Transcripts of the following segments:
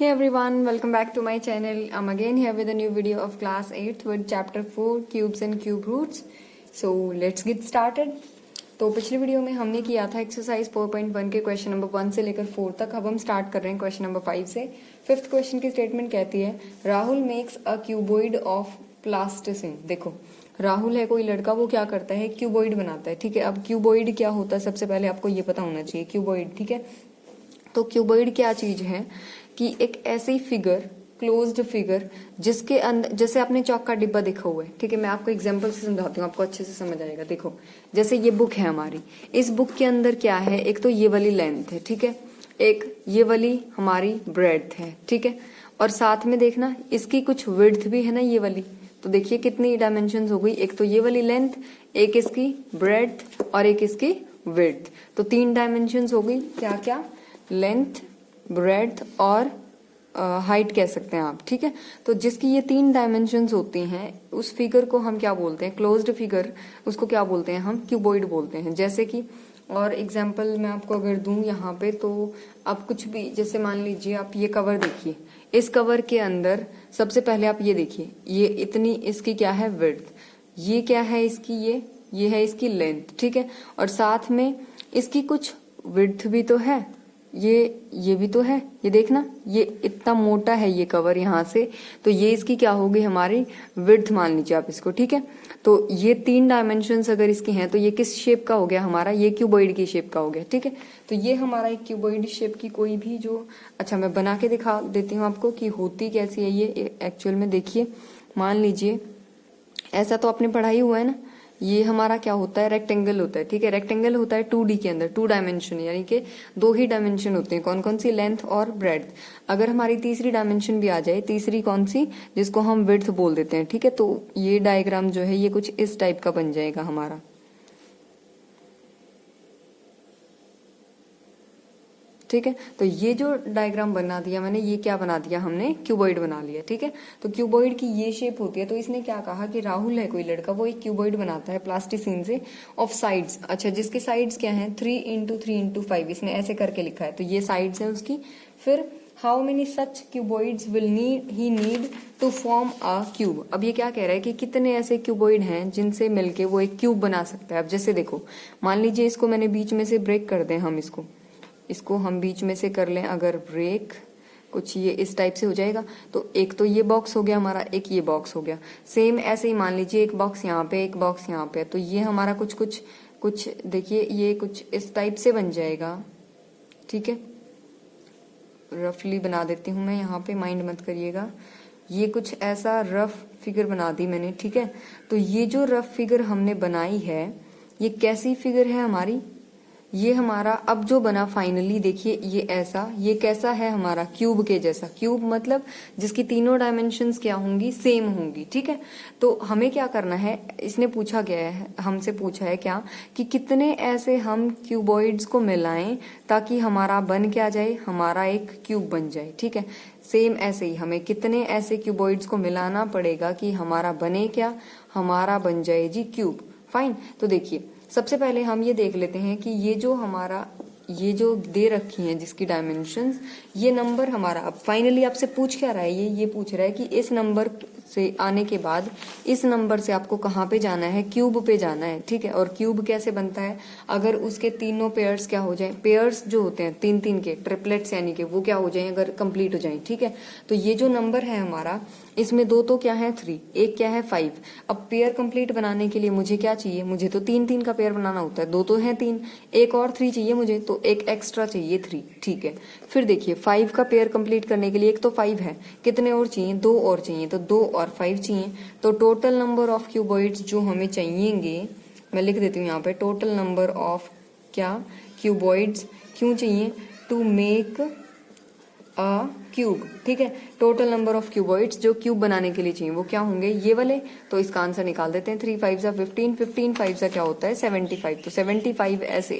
Hey everyone, welcome back to my channel. I'm again here with a new video of class 8th with chapter 4 cubes and cube roots. So let's get started. तो पिछली video में हमने किया था exercise 4.1 के question number 1 से लेकर 4 तक. अब हम स्टार्ट कर रहे हैं क्वेश्चन नंबर 5 से. फिफ्थ क्वेश्चन की स्टेटमेंट कहती है Rahul makes a cuboid of plasticine. देखो राहुल है कोई लड़का, वो क्या करता है, क्यूबॉइड बनाता है. ठीक है, अब क्यूबॉइड क्या होता है सबसे पहले आपको ये पता होना चाहिए. क्यूबॉइड, ठीक है, तो क्यूबॉइड क्या चीज है कि एक ऐसी फिगर, क्लोज्ड फिगर जिसके अंदर, जैसे आपने चौक का डिब्बा देखा हुआ है. ठीक है, मैं आपको एग्जांपल से समझाती हूँ, आपको अच्छे से समझ आएगा. देखो जैसे ये बुक है हमारी, इस बुक के अंदर क्या है, एक तो ये वाली लेंथ है, ठीक है, एक ये वाली हमारी ब्रेड्थ है, ठीक है, और साथ में देखना इसकी कुछ विड्थ भी है ना ये वाली. तो देखिए कितनी डायमेंशन हो गई, एक तो ये वाली लेंथ, एक इसकी ब्रेड्थ और एक इसकी विड्थ. तो 3 डायमेंशन हो गई. क्या क्या, लेंथ, ब्रेड्थ और हाइट कह सकते हैं आप. ठीक है, तो जिसकी ये 3 डायमेंशंस होती हैं उस फिगर को हम क्या बोलते हैं, क्लोज्ड फिगर, उसको क्या बोलते हैं हम, क्यूबॉइड बोलते हैं. जैसे कि और एग्जांपल मैं आपको अगर दूं यहाँ पे, तो आप कुछ भी, जैसे मान लीजिए आप ये कवर देखिए, इस कवर के अंदर सबसे पहले आप ये देखिए, ये इतनी इसकी क्या है विड्थ, ये क्या है इसकी, ये है इसकी लेंथ. ठीक है, और साथ में इसकी कुछ विड्थ भी तो है, ये भी तो है, ये देखना ये इतना मोटा है ये कवर यहाँ से, तो ये इसकी क्या होगी, हमारी विड्थ मान लीजिए आप इसको. ठीक है, तो ये 3 डायमेंशंस अगर इसकी हैं तो ये किस शेप का हो गया हमारा, ये क्यूबॉइड की शेप का हो गया. ठीक है, तो ये हमारा एक क्यूबॉइड शेप की कोई भी जो, अच्छा मैं बना के दिखा देती हूँ आपको कि होती कैसी है ये एक्चुअल में. देखिए मान लीजिए ऐसा तो आपने पढ़ा ही हुआ है ना, ये हमारा क्या होता है, रेक्टेंगल होता है. ठीक है, रेक्टेंगल होता है 2D के अंदर, 2 डायमेंशन, यानी कि 2 ही डायमेंशन होते हैं. कौन कौन सी, लेंथ और ब्रेड्थ. अगर हमारी तीसरी डायमेंशन भी आ जाए, तीसरी कौन सी, जिसको हम विड्थ बोल देते हैं. ठीक है, तो ये डायग्राम जो है ये कुछ इस टाइप का बन जाएगा हमारा. ठीक है, तो ये जो डायग्राम बना दिया मैंने, ये क्या बना दिया हमने, क्यूबॉइड बना लिया. ठीक है, तो क्यूबॉइड की ये शेप होती है. तो इसने क्या कहा कि राहुल है कोई लड़का, वो एक क्यूबॉइड बनाता है प्लास्टिसिन से, ऑफ साइड्स. अच्छा, जिसके साइड्स क्या हैं, 3 इंटू 3 इंटू 5, इसने ऐसे करके लिखा है, तो ये साइड्स है उसकी. फिर how many such cuboids will he need to form a cube. अब ये क्या कह रहा है कि कितने ऐसे क्यूबॉइड हैं जिनसे मिलके वो एक क्यूब बना सकता है. अब जैसे देखो, मान लीजिए इसको मैंने बीच में से ब्रेक कर दें, हम इसको हम बीच में से कर लें अगर ब्रेक, कुछ ये इस टाइप से हो जाएगा. तो एक तो ये बॉक्स हो गया हमारा, एक ये बॉक्स हो गया. सेम ऐसे ही मान लीजिए एक बॉक्स यहाँ पे, एक बॉक्स यहाँ पे, तो ये हमारा कुछ देखिए ये कुछ इस टाइप से बन जाएगा. ठीक है, रफली बना देती हूँ मैं यहाँ पे, माइंड मत करिएगा. ये कुछ ऐसा रफ फिगर बना दी मैंने. ठीक है, तो ये जो रफ फिगर हमने बनाई है, ये कैसी फिगर है हमारी, ये हमारा अब जो बना फाइनली, देखिए ये ऐसा, ये कैसा है हमारा, क्यूब के जैसा. क्यूब मतलब जिसकी तीनों डायमेंशंस क्या होंगी, सेम होंगी. ठीक है, तो हमें क्या करना है, इसने पूछा गया है, हमसे पूछा है क्या, कि कितने ऐसे हम क्यूबॉइड्स को मिलाएं ताकि हमारा बन क्या जाए, हमारा एक क्यूब बन जाए. ठीक है, सेम ऐसे ही हमें कितने ऐसे क्यूबॉइड्स को मिलाना पड़ेगा कि हमारा बने क्या, हमारा बन जाए जी क्यूब. फाइन, तो देखिए सबसे पहले हम ये देख लेते हैं कि ये जो हमारा, ये जो दे रखी हैं जिसकी डायमेंशंस, ये नंबर हमारा अब फाइनली आपसे पूछ क्या रहा है, ये पूछ रहा है कि इस नंबर से आने के बाद इस नंबर से आपको कहाँ पे जाना है, क्यूब पे जाना है. ठीक है, और क्यूब कैसे बनता है, अगर उसके तीनों पेयर्स क्या हो जाए, पेयर्स जो होते हैं 3-3 के, ट्रिपलेट्स यानी कि वो क्या हो जाए, अगर कंप्लीट हो जाए. ठीक है, तो ये जो नंबर है हमारा, इसमें 2 तो क्या है 3, एक क्या है 5. अब पेयर कंप्लीट बनाने के लिए मुझे क्या चाहिए, मुझे तो 3-3 का पेयर बनाना होता है. 2 तो है 3, एक और 3 चाहिए मुझे, तो एक एक्स्ट्रा चाहिए 3. ठीक है, फिर देखिए 5 का पेयर कंप्लीट करने के लिए, एक तो 5 है, कितने और चाहिए, 2 और चाहिए, तो 2 और 5 चाहिए. तो टोटल नंबर ऑफ क्यूबॉइड्स जो हमें चाहिएंगे, मैं लिख देती हूँ यहाँ पे, टोटल नंबर ऑफ क्या, क्यूबॉइड्स क्यों चाहिए, टू मेक अ क्यूब. ठीक है, टोटल नंबर ऑफ क्यूबॉइड्स जो क्यूब बनाने के लिए चाहिए वो क्या होंगे, ये वाले. तो इसका आंसर निकाल देते हैं, 3 5 15, 15 5 क्या होता है 75. तो 75 ऐसे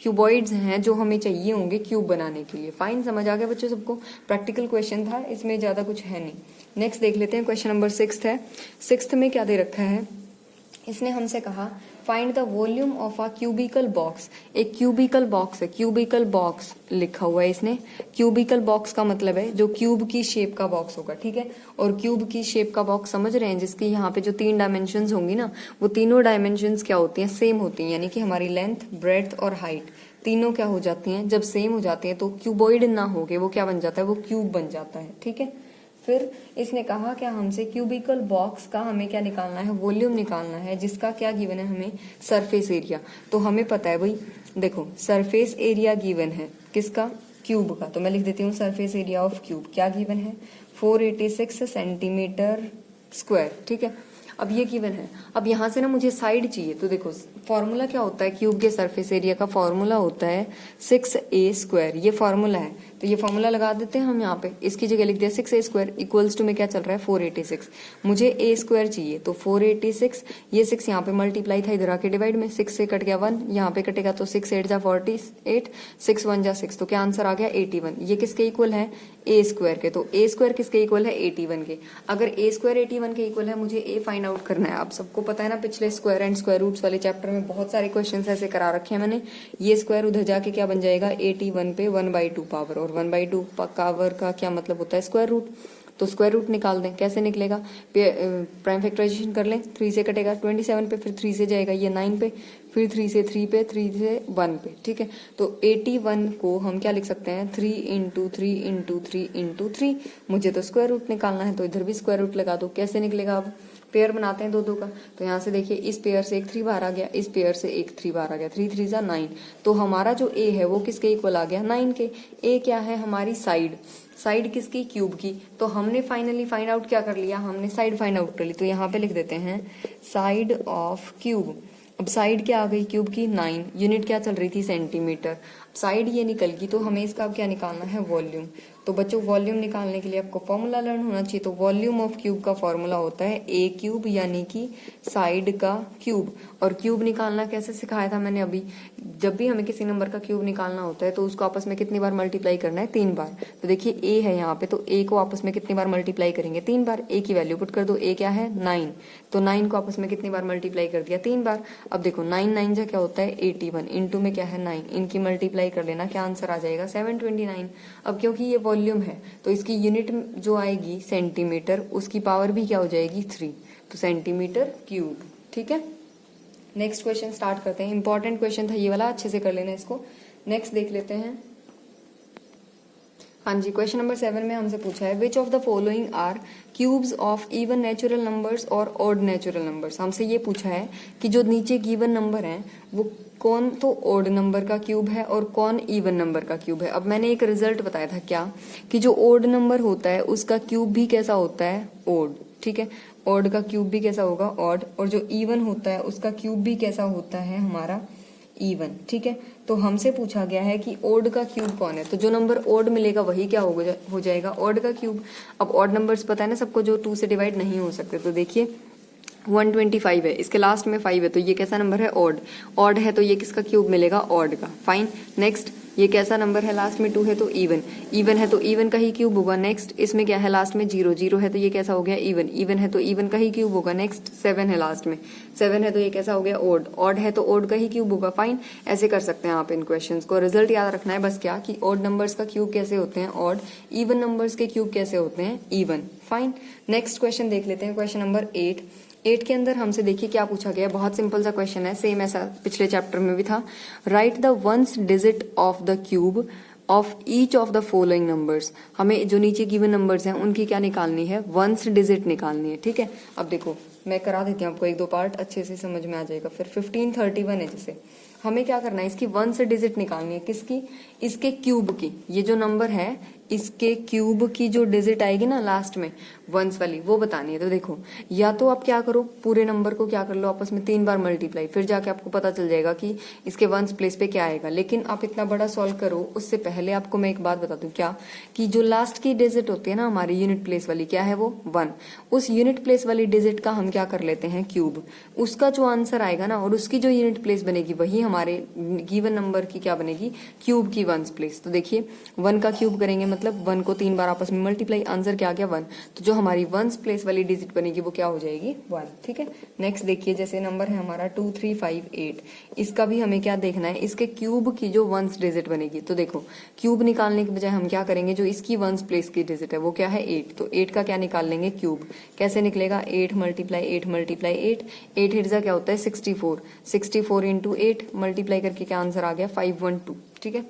क्यूबॉइड्स हैं जो हमें चाहिए होंगे क्यूब बनाने के लिए. फाइन, समझ आ गया बच्चों सबको. प्रैक्टिकल क्वेश्चन था, इसमें ज्यादा कुछ है नहीं. नेक्स्ट देख लेते हैं, क्वेश्चन नंबर 6 है. 6 में क्या दे रखा है, इसने हमसे कहा find the volume of a cubical box. एक क्यूबिकल बॉक्स है, क्यूबिकल बॉक्स लिखा हुआ है इसने। क्यूबिकल बॉक्स का मतलब है जो क्यूब की शेप का बॉक्स होगा, ठीक है। और क्यूब की शेप का बॉक्स समझ रहे हैं, जिसकी यहाँ पे जो 3 डायमेंशंस होंगी ना, वो तीनों डायमेंशंस क्या होती हैं, सेम होती हैं। यानी कि हमारी लेंथ, ब्रेड्थ और हाइट तीनों क्या हो जाती हैं, जब सेम हो जाती हैं तो क्यूबॉइड ना होके वो क्या बन जाता है, वो क्यूब बन जाता है, ठीक है। फिर इसने कहा क्या हमसे, क्यूबिकल बॉक्स का हमें क्या निकालना है, वॉल्यूम निकालना है, जिसका क्या गिवन है हमें, सरफेस एरिया। तो हमें पता है भाई, देखो सरफेस एरिया गिवन है किसका, क्यूब का। तो मैं लिख देती हूँ सरफेस एरिया ऑफ क्यूब क्या गिवन है, 486 सेंटीमीटर स्क्वायर, ठीक है। अब ये गिवन है। अब यहाँ से ना मुझे साइड चाहिए, तो देखो फॉर्मूला क्या होता है, क्यूब के सरफेस एरिया का फॉर्मूला होता है 6a²। ये फॉर्मूला है, तो ये फॉर्मूला लगा देते हैं हम यहाँ पे। इसकी जगह लिख दिया 6a² इक्वल्स टू में क्या चल रहा है, 486। मुझे a² चाहिए, तो 486, ये 6 यहाँ पे मल्टीप्लाई था, इधर आके डिवाइड में 6 से कट गया 1, यहाँ पे कटेगा तो 6 8 जा 48, 6 1 जा 6, तो क्या आंसर आ गया 81। ये किसके इक्वल है, a² के। तो a² किसके इक्वल है, 81 के। अगर a² 81 के इक्वल है, मुझे a फाइंड आउट करना है। आप सबको पता है ना, पिछले स्क्वायर एंड स्क्वायर रूट्स वाले चैप्टर में बहुत सारे क्वेश्चंस ऐसे करा रखे हैं मैंने। ये स्क्वायर उधर जाके क्या बन जाएगा, 81 पे 1/2 पावर, और 1/2 पावर का क्या मतलब होता है, स्क्वायर रूट। तो स्क्वायर रूट निकाल दें, कैसे निकलेगा, प्राइम फैक्टराइजेशन कर लें, 3 से कटेगा 27 पे, फिर 3 से जाएगा ये 9 पे, फिर 3 से 3 पे, 3 से 1 पे, ठीक है। तो 81 को हम क्या लिख सकते हैं, 3 × 3 × 3 × 3। मुझे तो स्क्वायर रूट निकालना है, तो इधर भी स्क्वायर रूट लगा दो। कैसे निकलेगा, अब पेयर बनाते हैं दो दो का। तो यहाँ से देखिए, इस पेयर से एक 3 बाहर आ गया, इस पेयर से एक 3 बाहर आ गया, 3 3 जा 9। तो हमारा जो ए है वो किसके इक्वल आ गया, 9 के। ए क्या है, हमारी साइड, साइड किसकी, क्यूब की। तो हमने फाइनली फाइंड आउट क्या कर लिया, हमने साइड फाइंड आउट कर ली। तो यहाँ पे लिख देते हैं साइड ऑफ क्यूब। अब साइड क्या आ गई क्यूब की, 9, यूनिट क्या चल रही थी, सेंटीमीटर। साइड ये निकल गई, तो हमें इसका अब क्या निकालना है, वॉल्यूम। तो बच्चों वॉल्यूम निकालने के लिए आपको फॉर्मूला लर्न होना चाहिए। तो वॉल्यूम ऑफ क्यूब का फॉर्मूला होता है a³ यानी कि साइड का क्यूब। और क्यूब निकालना कैसे सिखाया था मैंने अभी, जब भी हमें किसी नंबर का क्यूब निकालना होता है तो उसको आपस में कितनी बार मल्टीप्लाई करना है, 3 बार। तो देखिए a है यहाँ पे, तो a को आपस में कितनी बार मल्टीप्लाई करेंगे, 3 बार। a की वैल्यू पुट कर दो, a क्या है 9, तो 9 को आपस में कितनी बार मल्टीप्लाई कर दिया, 3 बार। अब देखो 9 9 जा क्या होता है 81, इंटू में क्या है 9, इनकी मल्टीप्लाई कर लेना, क्या आंसर आ जाएगा 729। अब क्योंकि ये वॉल्यूम है तो इसकी यूनिट जो आएगी सेंटीमीटर, उसकी पावर भी क्या हो जाएगी 3, तो सेंटीमीटर क्यूब, ठीक है। नेक्स्ट क्वेश्चन स्टार्ट करते हैं। इंपॉर्टेंट क्वेश्चन था ये वाला, अच्छे से कर लेना इसको। नेक्स्ट देख लेते हैं। हाँ जी, क्वेश्चन नंबर 7 में हमसे पूछा है which of the following are cubes of even natural numbers और ऑड नेचुरल नंबर्स। हमसे ये पूछा है कि जो नीचे गिवन नंबर हैं वो कौन तो ऑड नंबर का क्यूब है और कौन इवन नंबर का क्यूब है। अब मैंने एक रिजल्ट बताया था क्या, कि जो ऑड नंबर होता है उसका क्यूब भी कैसा होता है, ऑड, ठीक है। ऑड का क्यूब भी कैसा होगा, ऑड, और जो इवन होता है उसका क्यूब भी कैसा होता है, हमारा इवन, ठीक है। तो हमसे पूछा गया है कि ऑड का क्यूब कौन है, तो जो नंबर ऑड मिलेगा वही क्या हो जाएगा, ऑड का क्यूब। अब ऑड नंबर्स पता है ना सबको, जो 2 से डिवाइड नहीं हो सकते। तो देखिए 125 है, इसके लास्ट में 5 है, तो ये कैसा नंबर है, ऑड। ऑड है तो ये किसका क्यूब मिलेगा, ऑड का। फाइन। नेक्स्ट, ये कैसा नंबर है, लास्ट में 2 है तो इवन। इवन है तो इवन का ही क्यूब होगा। नेक्स्ट, इसमें क्या है, लास्ट में 0 0 है तो ये कैसा हो गया, इवन। इवन है तो इवन का ही क्यूब होगा। नेक्स्ट, 7 है लास्ट में, 7 है तो ये कैसा हो गया, ऑड। ऑड है तो ऑड का ही क्यूब होगा। फाइन। ऐसे कर सकते हैं आप इन क्वेश्चंस को। रिजल्ट याद रखना है बस क्या, कि ऑड नंबर्स का क्यूब कैसे होते हैं, ऑड। इवन नंबर्स के क्यूब कैसे होते हैं, इवन। फाइन। नेक्स्ट क्वेश्चन देख लेते हैं, क्वेश्चन नंबर 8 के अंदर हमसे देखिए क्या पूछा गया। बहुत सिंपल सा क्वेश्चन है, सेम ऐसा पिछले चैप्टर में भी था। Right the ones digit of the cube of each of the following numbers. हमें जो नीचे गिवन नंबर्स हैं उनकी क्या निकालनी है, वंस डिजिट निकालनी है, ठीक है। अब देखो मैं करा देती हूँ आपको, 1-2 पार्ट अच्छे से समझ में आ जाएगा। फिर 1531 है, जैसे हमें क्या करना है, इसकी वंस डिजिट निकालनी है। किसकी, इसके क्यूब की। ये जो नंबर है इसके क्यूब की जो डिजिट आएगी ना लास्ट में वंस वाली, वो बतानी है। तो देखो, या तो आप क्या करो, पूरे नंबर को क्या कर लो, आपस में 3 बार मल्टीप्लाई, फिर जाके आपको पता चल जाएगा कि इसके वंस प्लेस पे क्या आएगा। लेकिन आप इतना बड़ा सॉल्व करो उससे पहले आपको मैं एक बात बता दूं, क्या, कि जो लास्ट की डिजिट होती है ना हमारी यूनिट प्लेस वाली, क्या है वो 1। उस यूनिट प्लेस वाली डिजिट का हम क्या कर लेते हैं, क्यूब। उसका जो आंसर आएगा ना, और उसकी जो यूनिट प्लेस बनेगी, वही हमारे गिवन नंबर की क्या बनेगी, क्यूब की वंस प्लेस। तो देखिए 1 का क्यूब करेंगे मतलब 1 को 3 बार आपस में मल्टीप्लाई, आंसर क्या आ गया 1। तो जो हमारी वंस प्लेस वाली डिजिट बनेगी वो क्या हो जाएगी 1, ठीक है। नेक्स्ट देखिए, जैसे नंबर है हमारा 2 3 5 8, इसका भी हमें क्या देखना है, इसके क्यूब की जो वंस डिजिट बनेगी। तो देखो क्यूब निकालने के बजाय हम क्या करेंगे, जो इसकी वंस प्लेस की डिजिट है वो क्या है 8, तो 8 का क्या निकाल लेंगे क्यूब। कैसे निकलेगा, 8 मल्टीप्लाई 8 मल्टीप्लाई 8, 8 हिट्स क्या होता है 64, 64 इंटू 8 मल्टीप्लाई करके क्या आंसर आ गया 512, ठीक है।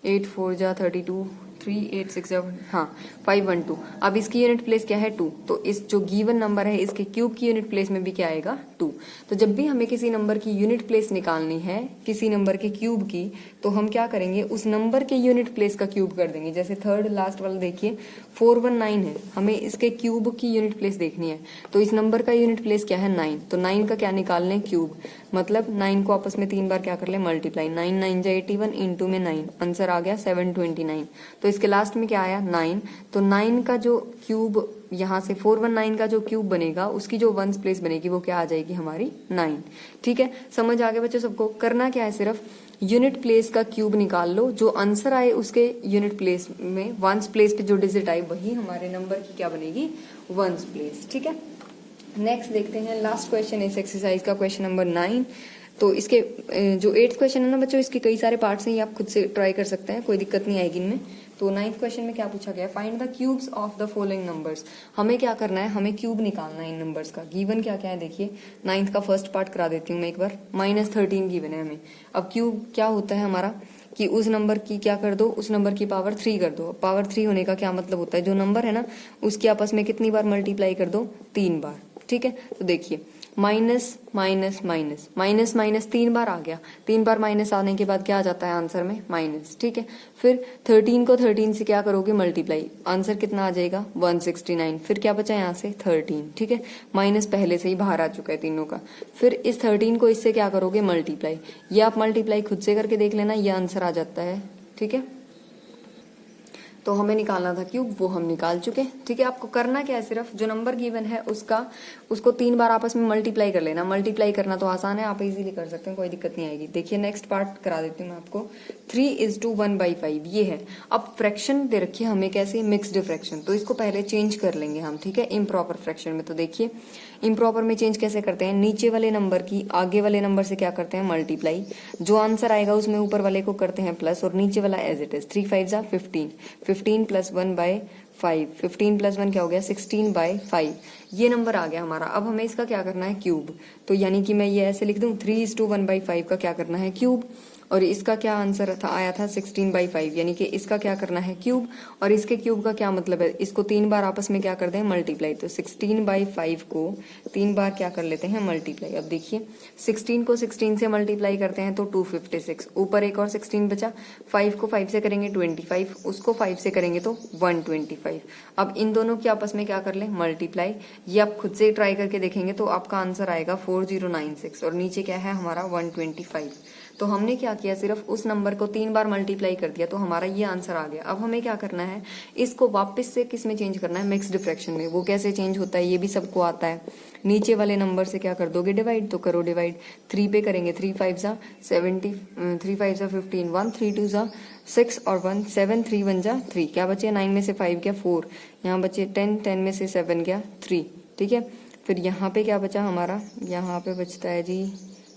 8 4 जा 32, 3 8 6 हाँ 512। अब इसकी यूनिट प्लेस क्या है 2, तो इस जो गिवन नंबर है इसके क्यूब की यूनिट प्लेस में भी क्या आएगा 2। तो जब भी हमें किसी नंबर की यूनिट प्लेस निकालनी है किसी नंबर के क्यूब की, तो हम क्या करेंगे, उस नंबर के यूनिट प्लेस का क्यूब कर देंगे। जैसे थर्ड लास्ट वाला देखिए 419 है, हमें इसके क्यूब की यूनिट प्लेस देखनी है, तो इस नंबर का यूनिट प्लेस क्या है 9, तो 9 का क्या निकाल लें क्यूब, मतलब 9 को आपस में 3 बार क्या कर ले मल्टीप्लाई, 9 9 जा 81, इंटू में 9, आंसर आ गया 729। तो इसके लास्ट में क्या आया 9, तो 9 का जो क्यूब यहाँ से 419 का जो क्यूब बनेगा उसकी जो वंस प्लेस बनेगी वो क्या आ जाएगी हमारी 9, ठीक है। समझ आ गया बच्चों सबको, करना क्या है, सिर्फ यूनिट प्लेस का क्यूब निकाल लो, जो आंसर आए उसके यूनिट प्लेस में वंस प्लेस पे जो डिजिट आए वही हमारे नंबर की क्या बनेगी वंस प्लेस, ठीक है। नेक्स्ट देखते हैं लास्ट क्वेश्चन इस एक्सरसाइज का, क्वेश्चन नंबर 9। तो इसके जो 8th क्वेश्चन है ना बच्चों, इसके कई सारे पार्ट्स हैं, ये आप खुद से ट्राई कर सकते हैं, कोई दिक्कत नहीं आएगी इनमें। तो 9th क्वेश्चन में क्या पूछा गया, find the cubes of the following numbers. हमें क्या करना है, हमें क्यूब निकालना है इन नंबर्स का। गिवन क्या क्या है देखिए, 9th का फर्स्ट पार्ट करा देती हूँ मैं एक बार। -13 गिवन है हमें। अब क्यूब क्या होता है हमारा, कि उस नंबर की क्या कर दो, उस नंबर की पावर 3 कर दो। पावर 3 होने का क्या मतलब होता है, जो नंबर है ना उसकी आपस में कितनी बार मल्टीप्लाई कर दो, 3 बार, ठीक है। तो देखिए minus minus minus minus minus 3 बार आ गया, 3 बार माइनस आने के बाद क्या आ जाता है आंसर में माइनस, ठीक है। फिर 13 को 13 से क्या करोगे मल्टीप्लाई, आंसर कितना आ जाएगा 169। फिर क्या बचा यहाँ से 13, ठीक है, माइनस पहले से ही बाहर आ चुका है तीनों का। फिर इस 13 को इससे क्या करोगे मल्टीप्लाई, ये आप मल्टीप्लाई खुद से करके देख लेना, ये आंसर आ जाता है, ठीक है। तो हमें निकालना था क्यूब, वो हम निकाल चुके, ठीक है। आपको करना क्या है, सिर्फ जो नंबर गिवन है उसको 3 बार आपस में मल्टीप्लाई कर लेना। मल्टीप्लाई करना तो आसान है, आप इजीली कर सकते हैं, कोई दिक्कत नहीं आएगी। देखिए नेक्स्ट पार्ट करा देती हूँ मैं आपको। 3:1/5 ये है। अब फ्रैक्शन दे रखिए हमें कैसे, मिक्स्ड फ्रैक्शन, तो इसको पहले चेंज कर लेंगे हम, ठीक है, इम्प्रॉपर फ्रैक्शन में। तो देखिए इम्प्रॉपर में चेंज कैसे करते हैं, नीचे वाले नंबर की आगे वाले नंबर से क्या करते हैं मल्टीप्लाई, जो आंसर आएगा उसमें ऊपर वाले को करते हैं प्लस, और नीचे वाला एज इट इज। 3 5 जा 15, 15 + 1/5, 15 + 1 क्या हो गया 16/5, ये नंबर आ गया हमारा। अब हमें इसका क्या करना है क्यूब, तो यानी कि मैं ये ऐसे लिख दूं 3:1/5 का क्या करना है क्यूब, और इसका क्या आंसर था आया था 16/5, यानी कि इसका क्या करना है क्यूब, और इसके क्यूब का क्या मतलब है, इसको 3 बार आपस में क्या कर दें मल्टीप्लाई। तो 16/5 को 3 बार क्या कर लेते हैं मल्टीप्लाई। अब देखिए 16 को 16 से मल्टीप्लाई करते हैं तो 256, ऊपर एक और 16 बचा, 5 को 5 से करेंगे 25, उसको 5 से करेंगे तो 125। अब इन दोनों की आपस में क्या कर लें मल्टीप्लाई, ये आप खुद से ट्राई करके देखेंगे तो आपका आंसर आएगा 4096, और नीचे क्या है हमारा 125। तो हमने क्या किया, सिर्फ उस नंबर को 3 बार मल्टीप्लाई कर दिया, तो हमारा ये आंसर आ गया। अब हमें क्या करना है, इसको वापस से किस में चेंज करना है, मिक्स्ड फ्रैक्शन में। वो कैसे चेंज होता है ये भी सबको आता है। नीचे वाले नंबर से क्या कर दोगे डिवाइड, तो करो डिवाइड। 3 पे करेंगे 3 5 जा 70, 3 5 जा 15, 1 3 2 जा 6 और 1 7, 3 1 जा 3, क्या बचे 9 में से 5 गया 4, यहाँ बचे 10, 10 में से 7 गया 3, ठीक है। फिर यहाँ पे क्या बचा हमारा, यहाँ पे बचता है जी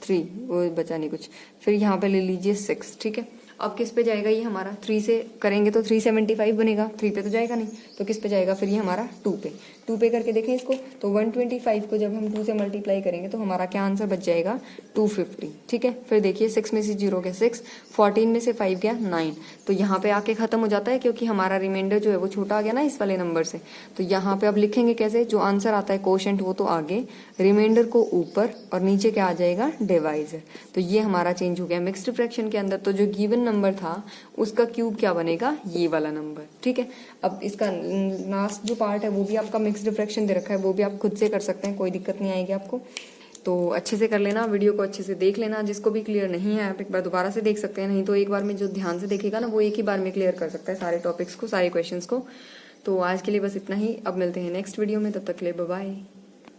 3, वो बचा नहीं कुछ। फिर यहाँ पे ले लीजिए 6, ठीक है। अब किस पे जाएगा ये हमारा, 3 से करेंगे तो 375 बनेगा, 3 पे तो जाएगा नहीं, तो किस पे जाएगा फिर ये हमारा 2 पे करके देखें इसको, तो 125 को जब हम 2 से मल्टीप्लाई करेंगे तो हमारा क्या आंसर बच जाएगा 250, ठीक है। फिर देखिए 6 में से 0 गया 6, 14 में से 5 गया 9, तो यहाँ पे आके खत्म हो जाता है, क्योंकि हमारा रिमाइंडर जो है वो छोटा आ गया ना इस वाले नंबर से। तो यहाँ पे अब लिखेंगे कैसे, जो आंसर आता है कोशेंट वो तो आगे, रिमाइंडर को ऊपर, और नीचे क्या आ जाएगा डिवाइजर। तो ये हमारा चेंज हो गया मिक्स्ड फ्रैक्शन के अंदर। तो जो गिवन नंबर था उसका क्यूब क्या बनेगा, ये वाला नंबर, ठीक है। अब इसका लास्ट जो पार्ट है वो भी आपका मिक्स्ड फ्रैक्शन दे रखा है, वो भी आप खुद से कर सकते हैं, कोई दिक्कत नहीं आएगी आपको। तो अच्छे से कर लेना, वीडियो को अच्छे से देख लेना। जिसको भी क्लियर नहीं है आप एक बार दोबारा से देख सकते हैं, नहीं तो एक बार में जो ध्यान से देखेगा ना वो एक ही बार में क्लियर कर सकता है सारे टॉपिक्स को, सारे क्वेश्चंस को। तो आज के लिए बस इतना ही, अब मिलते हैं नेक्स्ट वीडियो में, तब तक के लिए बाय बाय।